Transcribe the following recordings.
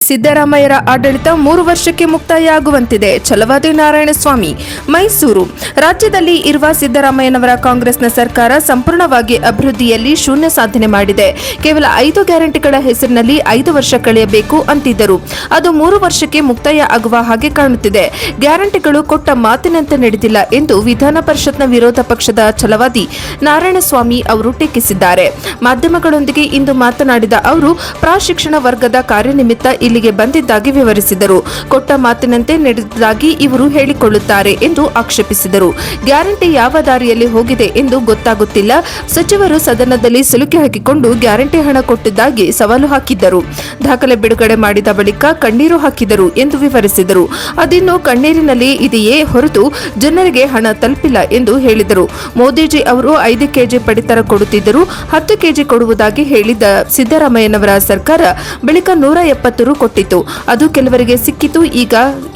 ಸಿದ್ದರಾಮಯ್ಯರ ಆಡಳಿತ 3 ವರ್ಷಕ್ಕೆ ಮುಕ್ತಾಯ ಆಗುವಂತಿದೆ. ಛಲವಾದಿ ನಾರಾಯಣಸ್ವಾಮಿ. ಮೈಸೂರು. ರಾಜ್ಯದಲ್ಲಿ ಇರುವ ಸಿದ್ದರಾಮಯ್ಯನವರ ಕಾಂಗ್ರೆಸ್ನ ಸರ್ಕಾರ ಸಂಪೂರ್ಣವಾಗಿ ಅಭಿವೃದ್ಧಿಯಲ್ಲಿ ಶೂನ್ಯ ಸಾಧನೆ ಮಾಡಿದೆ. ಕೇವಲ 5 ಗ್ಯಾರಂಟಿಗಳ ಹೆಸರಿನಲ್ಲಿ 5 ವರ್ಷ ಕಳೆಯಬೇಕು ಅಂತಿದ್ದರು. ಅದು 3 ವರ್ಷಕ್ಕೆ ಮುಕ್ತಾಯ ಆಗುವ ಹಾಗೆ ಕಾಣುತ್ತಿದೆ. ಗ್ಯಾರಂಟಿಗಳು ಕೊಟ್ಟ ಮಾತಿನಂತೆ ನಡೆದಿಲ್ಲ ಎಂದು ವಿಧಾನ ಪರಿಷತ್ನ ವಿರೋಧ ಪಕ್ಷದ ಛಲವಾದಿ ನಾರಾಯಣಸ್ವಾಮಿ ಅವರು ಟೀಕಿಸಿದ್ದಾರೆ. ಮಾಧ್ಯಮಗಳೊಂದಿಗೆ ಇಂದು ಮಾತನಾಡಿದ ಅವರು ಪ್ರಶಿಕ್ಷಣ ವರ್ಗದ ಕಾರ್ಯನಿಮಿತ್ತ ಇಲ್ಲಿಗೆ ಬಂದಿದ್ದಾಗಿ ವಿವರಿಸಿದರು. ಕೊಟ್ಟ ಮಾತಿನಂತೆ ನಡೆದಿದ್ದಾಗಿ ಇವರು ಹೇಳಿಕೊಳ್ಳುತ್ತಾರೆ ಎಂದು ಆಕ್ಷೇಪಿಸಿದರು. ಗ್ಯಾರಂಟಿ ಯಾವ ದಾರಿಯಲ್ಲಿ ಹೋಗಿದೆ ಎಂದು ಗೊತ್ತಾಗುತ್ತಿಲ್ಲ. ಸಚಿವರು ಸದನದಲ್ಲಿ ಸಿಲುಕಿ ಹಾಕಿಕೊಂಡು ಗ್ಯಾರಂಟಿ ಹಣ ಕೊಟ್ಟಿದ್ದಾಗಿ ಸವಾಲು ಹಾಕಿದ್ದರು. ದಾಖಲೆ ಬಿಡುಗಡೆ ಮಾಡಿದ ಬಳಿಕ ಕಣ್ಣೀರು ಹಾಕಿದರು ಎಂದು ವಿವರಿಸಿದರು. ಅದಿನ್ನು ಕಣ್ಣೀರಿನಲ್ಲಿ ಇದೆಯೇ ಹೊರತು ಜನರಿಗೆ ಹಣ ತಲುಪಿಲ್ಲ ಎಂದು ಹೇಳಿದರು. ಮೋದಿಜಿ ಅವರು 5 ಕೆಜಿ ಪಡಿತರ ಕೊಡುತ್ತಿದ್ದರು, 10 ಕೆಜಿ ಕೊಡುವುದಾಗಿ ಹೇಳಿದ್ದ ಸಿದ್ದರಾಮಯ್ಯನವರ ಸರ್ಕಾರ ಬಳಿಕ 170 ರು ಕೊಟ್ಟಿತ್ತು. ಅದು ಕೆಲವರಿಗೆ ಸಿಕ್ಕಿತು. ಈಗ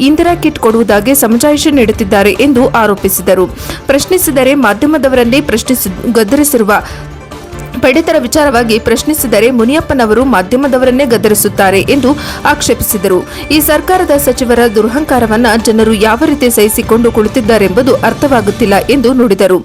ಇಂದಿರಾ ಕಿಟ್ ಕೊಡುವುದಾಗಿ ಸಮಜಾಯಿಷಿ ನೀಡುತ್ತಿದ್ದಾರೆ ಎಂದು ಆರೋಪಿಸಿದರು. ಪ್ರಶ್ನಿಸಿದರೆ ಮಾಧ್ಯಮದವರನ್ನೇ ಗದರಿಸಿರುವ ಪಡಿತರ ವಿಚಾರವಾಗಿ ಪ್ರಶ್ನಿಸಿದರೆ ಮುನಿಯಪ್ಪನವರು ಮಾಧ್ಯಮದವರನ್ನೇ ಗದರಿಸುತ್ತಾರೆ ಎಂದು ಆಕ್ಷೇಪಿಸಿದರು. ಈ ಸರ್ಕಾರದ ಸಚಿವರ ದುರಹಂಕಾರವನ್ನ ಜನರು ಯಾವ ರೀತಿ ಸಹಿಸಿಕೊಂಡು ಕುಳಿತಿದ್ದಾರೆಂಬುದು ಅರ್ಥವಾಗುತ್ತಿಲ್ಲ ಎಂದು ನುಡಿದರು.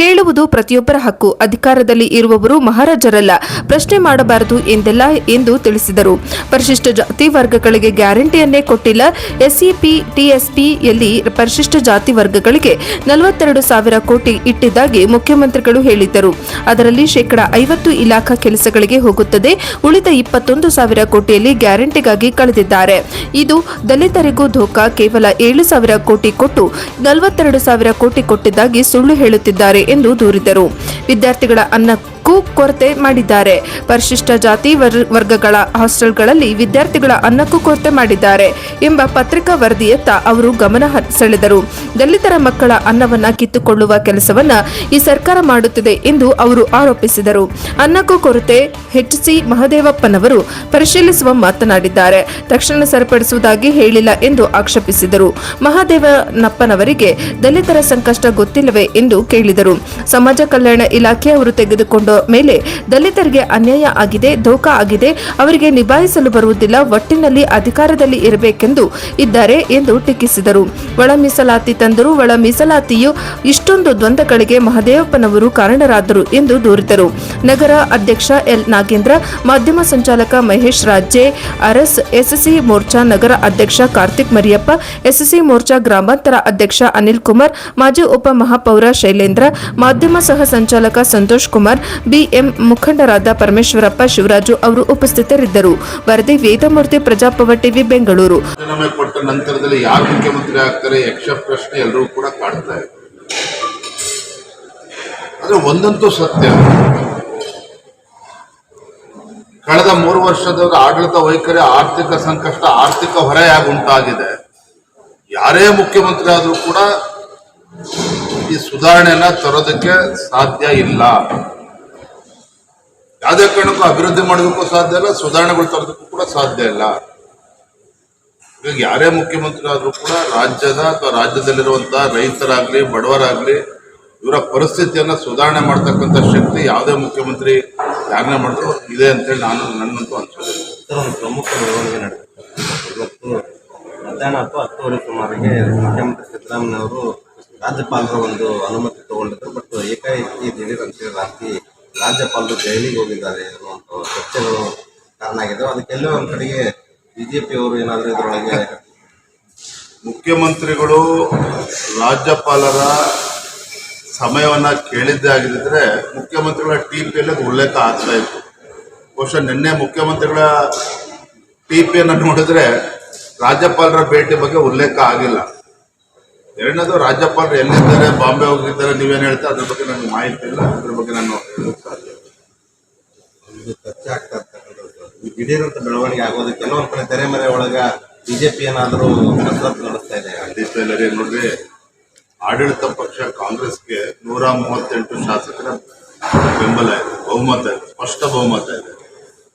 ಕೇಳುವುದು ಪ್ರತಿಯೊಬ್ಬರ ಹಕ್ಕು. ಅಧಿಕಾರದಲ್ಲಿ ಇರುವವರು ಮಹಾರಾಜರಲ್ಲ. ಪ್ರಶ್ನೆ ಮಾಡಬಾರದು ಎಂದೆಲ್ಲ ಎಂದು ತಿಳಿಸಿದರು. ಪರಿಶಿಷ್ಟ ಜಾತಿ ವರ್ಗಗಳಿಗೆ ಗ್ಯಾರಂಟಿಯನ್ನೇ ಕೊಟ್ಟಿಲ್ಲ. ಎಸ್ಸಿಪಿ ಟಿಎಸ್ಪಿಯಲ್ಲಿ ಪರಿಶಿಷ್ಟ ಜಾತಿ ವರ್ಗಗಳಿಗೆ 42,000 ಕೋಟಿ ಇಟ್ಟಿದ್ದಾಗಿ ಮುಖ್ಯಮಂತ್ರಿಗಳು ಹೇಳಿದ್ದರು. ಅದರಲ್ಲಿ ಶೇಕಡಾ 50 ಇಲಾಖಾ ಕೆಲಸಗಳಿಗೆ ಹೋಗುತ್ತದೆ. ಉಳಿದ 21,000 ಕೋಟಿಯಲ್ಲಿ ಗ್ಯಾರಂಟಿಗಾಗಿ ಕಳೆದಿದ್ದಾರೆ. ಇದು ದಲಿತರಿಗೂ ಧೋಕಾ. ಕೇವಲ 7,000 ಕೋಟಿ ಕೊಟ್ಟು 42,000 ಕೋಟಿ ಕೊಟ್ಟಿದ್ದಾಗಿ ಸುಳ್ಳು ಹೇಳುತ್ತಿದ್ದಾರೆ ಎಂದು ದೂರಿದರು. ವಿದ್ಯಾರ್ಥಿಗಳ ಅನ್ನಕ್ಕೂ ಕೊರತೆ ಮಾಡಿದ್ದಾರೆ. ಪರಿಶಿಷ್ಟ ಜಾತಿ ವರ್ಗಗಳ ಹಾಸ್ಟೆಲ್ಗಳಲ್ಲಿ ವಿದ್ಯಾರ್ಥಿಗಳ ಅನ್ನಕ್ಕೂ ಕೊರತೆ ಮಾಡಿದ್ದಾರೆ ಎಂಬ ಪತ್ರಿಕಾ ವರದಿಯತ್ತ ಅವರು ಗಮನ ಸೆಳೆದರು. ದಲಿತರ ಮಕ್ಕಳ ಅನ್ನವನ್ನ ಕಿತ್ತುಕೊಳ್ಳುವ ಕೆಲಸವನ್ನ ಈ ಸರ್ಕಾರ ಮಾಡುತ್ತಿದೆ ಎಂದು ಅವರು ಆರೋಪಿಸಿದರು. ಅನ್ನಕ್ಕೂ ಕೊರತೆ ಹೆಚ್ಚಿಸಿ ಮಹದೇವಪ್ಪನವರು ಪರಿಶೀಲಿಸುವ ಮಾತನಾಡಿದ್ದಾರೆ. ತಕ್ಷಣ ಸರಿಪಡಿಸುವುದಾಗಿ ಹೇಳಿಲ್ಲ ಎಂದು ಆಕ್ಷೇಪಿಸಿದರು. ಮಹದೇವನಪ್ಪನವರಿಗೆ ದಲಿತರ ಸಂಕಷ್ಟ ಗೊತ್ತಿಲ್ಲವೇ ಎಂದು ಕೇಳಿದರು. ಸಮಾಜ ಕಲ್ಯಾಣ ಇಲಾಖೆ ಅವರು ತೆಗೆದುಕೊಂಡ ಮೇಲೆ ದಲಿತರಿಗೆ ಅನ್ಯಾಯ ಆಗಿದೆ, ಧೋಕಾ ಆಗಿದೆ. ಅವರಿಗೆ ನಿಭಾಯಿಸಲು ಬರುವುದಿಲ್ಲ. ಒಟ್ಟಿನಲ್ಲಿ ಅಧಿಕಾರದಲ್ಲಿ ಇರಬೇಕೆಂದು ಇದ್ದಾರೆ ಎಂದು ಟೀಕಿಸಿದರು. ಒಳ ಮೀಸಲಾತಿ ತಂದರು. ಒಳ ಮೀಸಲಾತಿಯು ಇಷ್ಟೊಂದು ದ್ವಂದ್ವಗಳಿಗೆ ಮಹದೇವಪ್ಪನವರು ಕಾರಣರಾದರು ಎಂದು ದೂರಿದರು. ನಗರ ಅಧ್ಯಕ್ಷ ಎಲ್ ನಾಗೇಂದ್ರ, ಮಾಧ್ಯಮ ಸಂಚಾಲಕ ಮಹೇಶ್ ರಾಜೆ ಅರಸ್, ಎಸ್ಸಿ ಮೋರ್ಚಾ ನಗರ ಅಧ್ಯಕ್ಷ ಕಾರ್ತಿಕ್ ಮರಿಯಪ್ಪ, ಎಸ್ಸಿ ಮೋರ್ಚಾ ಗ್ರಾಮಾಂತರ ಅಧ್ಯಕ್ಷ ಅನಿಲ್ ಕುಮಾರ್, ಮಾಜಿ ಉಪ ಮಹಾಪೌರ ಶೈಲೇಂದ್ರ, ಮಾಧ್ಯಮ ಸಹ ಸಂಚಾಲಕ ಸಂತೋಷ್ ಕುಮಾರ್, ಬಿಎಂ ಮುಖಂಡರಾದ ಪರಮೇಶ್ವರಪ್ಪ, ಶಿವರಾಜು ಅವರು ಉಪಸ್ಥಿತರಿದ್ದರು. ವರದಿ ವೇದಮೂರ್ತಿ, ಪ್ರಜಾಪವ ಟಿವಿ, ಬೆಂಗಳೂರು. ಕೊಟ್ಟ ನಂತರದಲ್ಲಿ ಯಾರು ಮುಖ್ಯಮಂತ್ರಿ ಆಗ್ತಾರೆ ಯಕ್ಷ ಪ್ರಶ್ನೆ ಎಲ್ಲರೂ ಕೂಡ ಕಾಡ್ತಾ ಇದೆ. ಆದ್ರೆ ಒಂದಂತೂ ಸತ್ಯ, ಕಳೆದ 3 ವರ್ಷದ ಆಡಳಿತ ವೈಖರಿ ಆರ್ಥಿಕ ಸಂಕಷ್ಟ, ಆರ್ಥಿಕ ಹೊರೆಯಾಗಿ ಉಂಟಾಗಿದೆ. ಯಾರೇ ಮುಖ್ಯಮಂತ್ರಿ ಆದರೂ ಕೂಡ ಈ ಸುಧಾರಣೆಯನ್ನ ತರೋದಕ್ಕೆ ಸಾಧ್ಯ ಇಲ್ಲ. ಯಾವುದೇ ಕಾರಣಕ್ಕೂ ಅಭಿವೃದ್ಧಿ ಮಾಡೋದಕ್ಕೂ ಸಾಧ್ಯ ಇಲ್ಲ, ಸುಧಾರಣೆಗಳು ತರೋದಕ್ಕೂ ಕೂಡ ಸಾಧ್ಯ ಇಲ್ಲ. ಈಗ ಯಾರೇ ಮುಖ್ಯಮಂತ್ರಿ ಆದರೂ ಕೂಡ ರಾಜ್ಯದ ಅಥವಾ ರಾಜ್ಯದಲ್ಲಿರುವಂತಹ ರೈತರಾಗ್ಲಿ, ಬಡವರಾಗ್ಲಿ, ಇವರ ಪರಿಸ್ಥಿತಿಯನ್ನ ಸುಧಾರಣೆ ಮಾಡ್ತಕ್ಕಂಥ ಶಕ್ತಿ ಯಾವುದೇ ಮುಖ್ಯಮಂತ್ರಿ ಯಾರನ್ನೇ ಮಾಡಿದ್ರು ಇದೆ ಅಂತೇಳಿ ನನ್ನಂತೂ ಅನ್ಸೋದಿಲ್ಲ. ಒಂದು ಪ್ರಮುಖ ಬೆಳವಣಿಗೆ ನಡೆದಿದೆ. ಇವತ್ತು ಮಧ್ಯಾಹ್ನ ಅಥವಾ 10:30 ಸುಮಾರಿಗೆ ಮುಖ್ಯಮಂತ್ರಿ ಸಿದ್ದರಾಮಯ್ಯವರು ರಾಜ್ಯಪಾಲರ ಒಂದು ಅನುಮತಿ ತಗೊಂಡಿದ್ರು. ಬಟ್ ಏಕಾಏಕಿ ದಿಢೀರ್ ಅಂತೇಳಿ ರಾಜ್ಯಪಾಲರು ದೆಹಲಿಗೆ ಹೋಗಿದ್ದಾರೆ ಅನ್ನುವಂಥ ಚರ್ಚೆಗಳು ಕಾರಣ ಆಗಿದೆ. ಅದಕ್ಕೆಲ್ಲೋ ಒಂದು ಕಡೆಗೆ ಬಿಜೆಪಿ ಅವರು ಏನಾದರೂ ಇದರೊಳಗೆ ಮುಖ್ಯಮಂತ್ರಿಗಳು ರಾಜ್ಯಪಾಲರ ಸಮಯವನ್ನ ಕೇಳಿದ್ದೇ ಆಗಿದ್ರೆ ಮುಖ್ಯಮಂತ್ರಿಗಳ ಟಿಪಿಯಲ್ಲಿ ಉಲ್ಲೇಖ ಆಗ್ತಾ ಇತ್ತು. ಬಹುಶಃ ನಿನ್ನೆ ಮುಖ್ಯಮಂತ್ರಿಗಳ ಟಿಪಿಯನ್ನು ನೋಡಿದ್ರೆ ರಾಜ್ಯಪಾಲರ ಭೇಟಿ ಬಗ್ಗೆ ಉಲ್ಲೇಖ ಆಗಿಲ್ಲ. ಎರಡನೇದು, ರಾಜ್ಯಪಾಲರು ಎಲ್ಲಿದ್ದಾರೆ, ಬಾಂಬೆ ಹೋಗಿದ್ದಾರೆ, ನೀವೇನು ಹೇಳ್ತಾರೆ ಅದ್ರ ಬಗ್ಗೆ ನನಗೆ ಮಾಹಿತಿ ಇಲ್ಲ. ಅದ್ರ ಬಗ್ಗೆ ನಾನು ಹೇಳೋಕ್ಕೆ ಸಾಧ್ಯ. ಚರ್ಚೆ ಆಗ್ತಾ ಇರ್ತಕ್ಕಂಥದ್ದು ದಿಢೀರಂತ ಬೆಳವಣಿಗೆ ಆಗೋದಕ್ಕೆ ಕೆಲವೊಂದು ಕಡೆ ತೆರೆಮರೆ ಒಳಗ ಬಿಜೆಪಿ ಏನಾದರೂ ಕಸರತ್ತು ನಡೆಸ್ತಾ ಇದೆ. ಖಂಡಿತ ಇಲ್ಲ ನೋಡ್ರಿ, ಆಡಳಿತ ಪಕ್ಷ ಕಾಂಗ್ರೆಸ್ಗೆ 138 ಶಾಸಕರ ಬೆಂಬಲ ಇದೆ, ಬಹುಮತ ಇದೆ, ಸ್ಪಷ್ಟ ಬಹುಮತ ಇದೆ.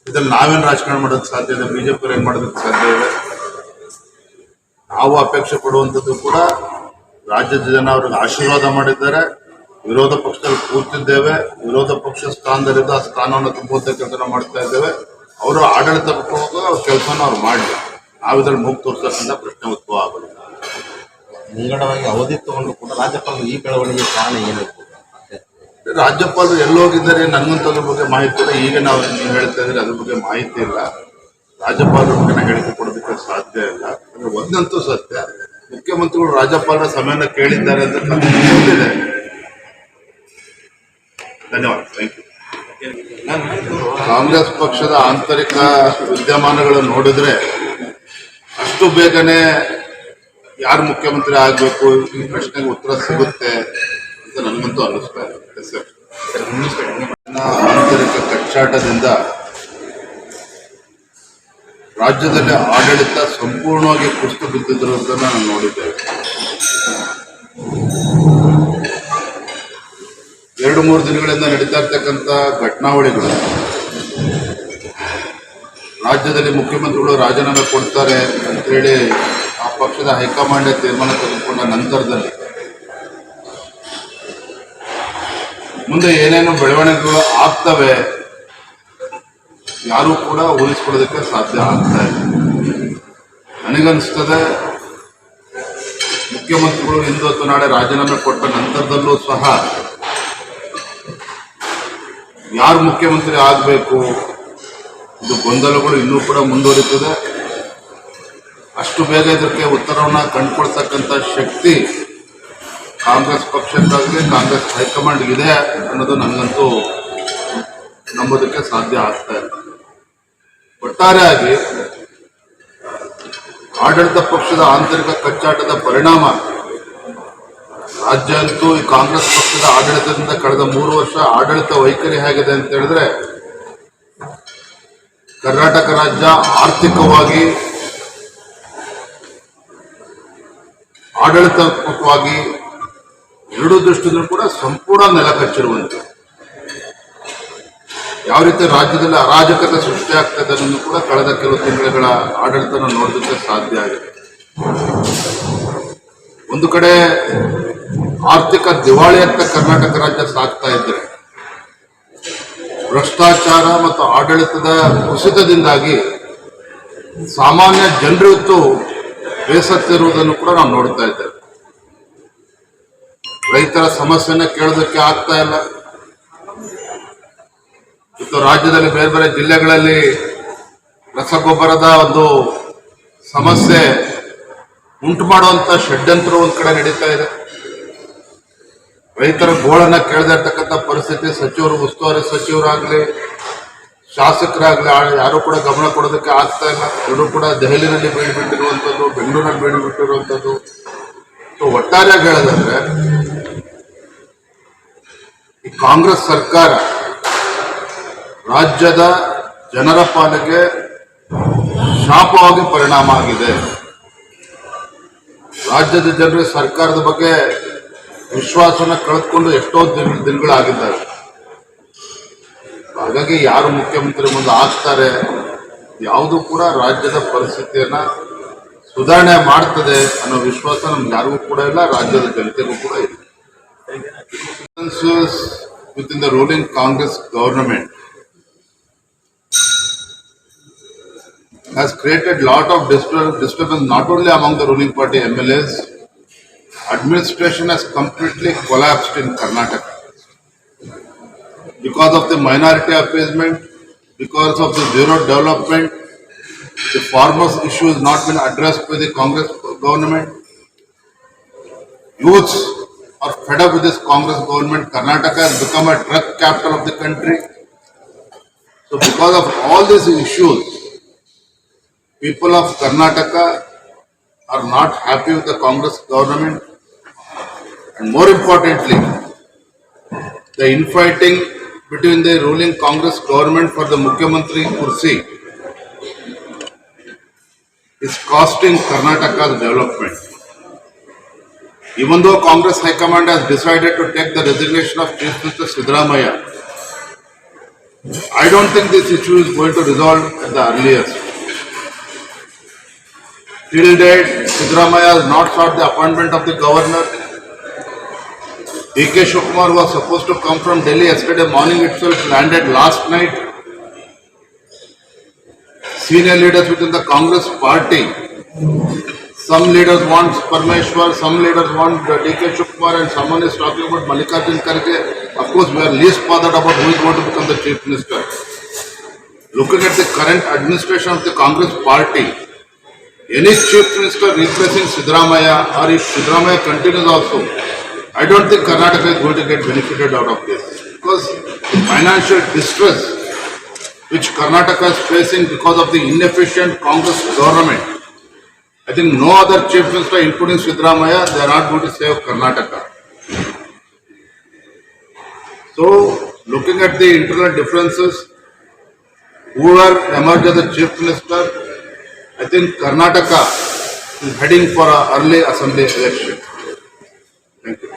ಇದ್ರಲ್ಲಿ ನಾವೇನು ರಾಜಕಾರಣ ಮಾಡೋದಕ್ಕೆ ಸಾಧ್ಯ ಇದೆ? ಬಿಜೆಪಿ ಏನು ಮಾಡೋದಕ್ಕೆ ಸಾಧ್ಯ ಇದೆ? ನಾವು ಅಪೇಕ್ಷೆ ಪಡುವಂಥದ್ದು ಕೂಡ ರಾಜ್ಯದ ಜನ ಅವ್ರಿಗೆ ಆಶೀರ್ವಾದ ಮಾಡಿದ್ದಾರೆ. ವಿರೋಧ ಪಕ್ಷದಲ್ಲಿ ಕೂರ್ತಿದ್ದೇವೆ. ವಿರೋಧ ಪಕ್ಷ ಸ್ಥಾನದಲ್ಲಿದ್ದು ಆ ಸ್ಥಾನವನ್ನು ತುಂಬುವಂಥ ಕೆಲಸ ಮಾಡ್ತಾ ಇದ್ದೇವೆ. ಅವರು ಆಡಳಿತ ಕೆಲಸನ ಅವ್ರು ಮಾಡಲಿ. ನಾವಿದ್ರಲ್ಲಿ ಮೂಗು ತೋರಿಸತಕ್ಕಂಥ ಪ್ರಶ್ನೆ ಉದ್ಭವ ಆಗೋದಿಲ್ಲ. ಮುಂಗಡವಾಗಿ ಅವಧಿ ತಗೊಂಡು ಕೂಡ ರಾಜ್ಯಪಾಲರು ಈ ಬೆಳವಣಿಗೆ ಕಾರಣ ಏನಿರ್ಬೋದು? ರಾಜ್ಯಪಾಲರು ಎಲ್ಲೋಗಿದ್ದಾರೆ ನನಗಂತೂ ಅದ್ರ ಬಗ್ಗೆ ಮಾಹಿತಿ ಇಲ್ಲ. ಈಗ ನೀವು ಹೇಳ್ತಾ ಇದ್ರೆ ಅದ್ರ ಬಗ್ಗೆ ಮಾಹಿತಿ ಇಲ್ಲ. ರಾಜ್ಯಪಾಲರ ಬಗ್ಗೆ ಹೇಳಿಕೆ ಕೊಡೋದಕ್ಕೆ ಸಾಧ್ಯ ಇಲ್ಲ. ಅಂದ್ರೆ ಒಂದಂತೂ ಸತ್ಯ, ಮುಖ್ಯಮಂತ್ರಿಗಳು ರಾಜ್ಯಪಾಲರ ಸಮಯನ ಕೇಳಿದ್ದಾರೆ ಅಂತ ಗೊತ್ತಿದೆ. ಧನ್ಯವಾದ. Thank you. ಕಾಂಗ್ರೆಸ್ ಪಕ್ಷದ ಆಂತರಿಕ ವಿದ್ಯಮಾನಗಳನ್ನು ನೋಡಿದ್ರೆ ಅಷ್ಟು ಬೇಗನೆ ಯಾರು ಮುಖ್ಯಮಂತ್ರಿ ಆಗಬೇಕು ಈ ಪ್ರಶ್ನೆಗೆ ಉತ್ತರ ಸಿಗುತ್ತೆ ಅಂತ ನನಗಂತೂ ಅನ್ನಿಸ್ತಾ ಇದೆ ಸರ್. ಆಂತರಿಕ ಕಚ್ಚಾಟದಿಂದ ರಾಜ್ಯದಲ್ಲಿ ಆಡಳಿತ ಸಂಪೂರ್ಣವಾಗಿ ಕುಸಿದು ಬಿದ್ದಿರೋದನ್ನ ನಾವು ನೋಡಿದ್ದೇವೆ. 2-3 ದಿನಗಳಿಂದ ನಡೀತಾ ಇರ್ತಕ್ಕಂಥ ಘಟನಾವಳಿಗಳು, ರಾಜ್ಯದಲ್ಲಿ ಮುಖ್ಯಮಂತ್ರಿಗಳು ರಾಜೀನಾಮೆ ಕೊಡ್ತಾರೆ ಅಂತೇಳಿ ಆ ಪಕ್ಷದ ಹೈಕಮಾಂಡ್ ತೀರ್ಮಾನ ತೆಗೆದುಕೊಂಡ ನಂತರದಲ್ಲಿ ಮುಂದೆ ಏನೇನು ಬೆಳವಣಿಗೆಗಳು ಆಗ್ತವೆ ಯಾರೂ ಕೂಡ ಊಹಿಸ್ಕೊಳ್ಳೋದಕ್ಕೆ ಸಾಧ್ಯ ಆಗ್ತಾ ಇಲ್ಲ. ನನಗನ್ನಿಸ್ತದೆ ಮುಖ್ಯಮಂತ್ರಿಗಳು ಇಂದು ಅಥವಾ ನಾಳೆ ರಾಜೀನಾಮೆ ಕೊಟ್ಟ ನಂತರದಲ್ಲೂ ಸಹ ಯಾರು ಮುಖ್ಯಮಂತ್ರಿ ಆಗಬೇಕು ಇದು ಗೊಂದಲಗಳು ಇನ್ನೂ ಕೂಡ ಮುಂದುವರಿತದೆ. ಅಷ್ಟು ಬೇಗ ಇದಕ್ಕೆ ಉತ್ತರವನ್ನು ಕಂಡುಕೊಳ್ತಕ್ಕಂಥ ಶಕ್ತಿ ಕಾಂಗ್ರೆಸ್ ಪಕ್ಷಕ್ಕಾಗಲಿ ಕಾಂಗ್ರೆಸ್ ಹೈಕಮಾಂಡ್ ಇದೆ ಅನ್ನೋದು ನನಗಂತೂ ನಂಬೋದಕ್ಕೆ ಸಾಧ್ಯ ಆಗ್ತಾ ಇಲ್ಲ. ಒಟ್ಟಾರೆಯಾಗಿ ಆಡಳಿತ ಪಕ್ಷದ ಆಂತರಿಕ ಕಚ್ಚಾಟದ ಪರಿಣಾಮ ರಾಜ್ಯ ಅಂತೂ ಈ ಕಾಂಗ್ರೆಸ್ ಪಕ್ಷದ ಆಡಳಿತದಿಂದ ಕಳೆದ 3 ವರ್ಷ ಆಡಳಿತ ವೈಖರಿ ಹೇಗಿದೆ ಅಂತ ಹೇಳಿದ್ರೆ, ಕರ್ನಾಟಕ ರಾಜ್ಯ ಆರ್ಥಿಕವಾಗಿ, ಆಡಳಿತಾತ್ಮಕವಾಗಿ ಎರಡೂ ದೃಷ್ಟಿಯಿಂದ ಕೂಡ ಸಂಪೂರ್ಣ ನೆಲಕಚ್ಚಿರುವಂತೆ. ಯಾವ ರೀತಿ ರಾಜ್ಯದಲ್ಲಿ ಅರಾಜಕತೆ ಸೃಷ್ಟಿಯಾಗ್ತದೆ ಅನ್ನೋದು ಕೂಡ ಕಳೆದ ಕೆಲವು ತಿಂಗಳ ಆಡಳಿತನ ನೋಡೋದಕ್ಕೆ ಸಾಧ್ಯ ಆಗಿದೆ. ಒಂದು ಕಡೆ ಆರ್ಥಿಕ ದಿವಾಳಿಯತ್ತ ಕರ್ನಾಟಕ ರಾಜ್ಯ ಸಾಗ್ತಾ ಇದ್ರೆ, ಭ್ರಷ್ಟಾಚಾರ ಮತ್ತು ಆಡಳಿತದ ಕುಸಿತದಿಂದಾಗಿ ಸಾಮಾನ್ಯ ಜನರಿಗೂ ಬೇಸತ್ತಿರುವುದನ್ನು ಕೂಡ ನಾವು ನೋಡ್ತಾ ಇದ್ದೇವೆ. ರೈತರ ಸಮಸ್ಯೆನ ಕೇಳೋದಕ್ಕೆ ಆಗ್ತಾ ಇಲ್ಲ. ಇವತ್ತು ರಾಜ್ಯದಲ್ಲಿ ಬೇರೆ ಬೇರೆ ಜಿಲ್ಲೆಗಳಲ್ಲಿ ರಸಗೊಬ್ಬರದ ಒಂದು ಸಮಸ್ಯೆ ಉಂಟು ಮಾಡುವಂತ ಷಡ್ಯಂತ್ರ ಒಂದ್ ಕಡೆ ನಡೀತಾ ಇದೆ. ರೈತರ ಗೋಳನ್ನ ಕೇಳದೇ ಇರ್ತಕ್ಕಂಥ ಪರಿಸ್ಥಿತಿ ಸಚಿವರು, ಉಸ್ತುವಾರಿ ಸಚಿವರಾಗ್ಲಿ ಶಾಸಕರಾಗ್ಲಿ ಯಾರು ಕೂಡ ಗಮನ ಕೊಡೋದಕ್ಕೆ ಆಗ್ತಾ ಇಲ್ಲ. ಎಲ್ಲರೂ ಕೂಡ ದೆಹಲಿನಲ್ಲಿ ಬೇಡಿಬಿಟ್ಟಿರುವಂಥದ್ದು, ಬೆಂಗಳೂರಿನಲ್ಲಿ ಬೇಡಿಬಿಟ್ಟಿರುವಂಥದ್ದು. ಒಟ್ಟಾರೆಯಾಗಿ ಹೇಳೋದಾದ್ರೆ ಈ ಕಾಂಗ್ರೆಸ್ ಸರ್ಕಾರ ರಾಜ್ಯದ ಜನರ ಪಾಲಿಗೆ ಶಾಪವಾಗಿ ಪರಿಣಾಮ ಆಗಿದೆ. ರಾಜ್ಯದ ಜನರು ಸರ್ಕಾರದ ಬಗ್ಗೆ ವಿಶ್ವಾಸನ ಕಳೆದುಕೊಂಡು ಎಷ್ಟೋ ದಿನಗಳಾಗಿದ್ದಾರೆ. ಹಾಗಾಗಿ ಯಾರು ಮುಖ್ಯಮಂತ್ರಿ ಮುಂದೆ ಆಗ್ತಾರೆ ಯಾವುದು ಕೂಡ ರಾಜ್ಯದ ಪರಿಸ್ಥಿತಿಯನ್ನ ಸುಧಾರಣೆ ಮಾಡ್ತದೆ ಅನ್ನೋ ವಿಶ್ವಾಸ ನಮ್ಗೆ ಯಾರಿಗೂ ಕೂಡ ಇಲ್ಲ, ರಾಜ್ಯದ ಜನತೆಗೂ ಕೂಡ ಇಲ್ಲ. Within the ruling Congress government has created lot of disturbance not only among the ruling party MLAs. Administration has completely collapsed in Karnataka because of the minority appeasement, because of the zero development. The farmers' issue has not been addressed by the Congress government. Youths are fed up with this Congress government. Karnataka has become a drug capital of the country. So because of all these issues, people of Karnataka are not happy with the Congress government. And more importantly, the infighting between the ruling Congress government for the Mukhyamantri kursi is costing Karnataka's development. Even though Congress High Command has decided to take the resignation of Chief Minister Siddaramaiah, I don't think this issue is going to resolve at the earliest. Till date, Siddaramaiah has not sought the appointment of the governor. D.K. Shivakumar was supposed to come from Delhi yesterday morning itself, landed last night. Senior leaders within the Congress party Some leaders want Parmeshwar, some leaders want D.K. Shukmar, and someone is talking about Mallikarjun Kharge. Of course, we are least bothered about who is going to become the Chief Minister. Looking at the current administration of the Congress party, any Chief Minister replacing Siddaramaiah, or if Siddaramaiah continues also, I don't think Karnataka is going to get benefited out of this. Because the financial distress which Karnataka is facing because of the inefficient Congress government, I think no other Chief Minister, including Siddaramaiah, they are not going to save Karnataka. So, looking at the internal differences, whoever emerged as a Chief Minister, I think Karnataka is heading for an early assembly election. Thank you.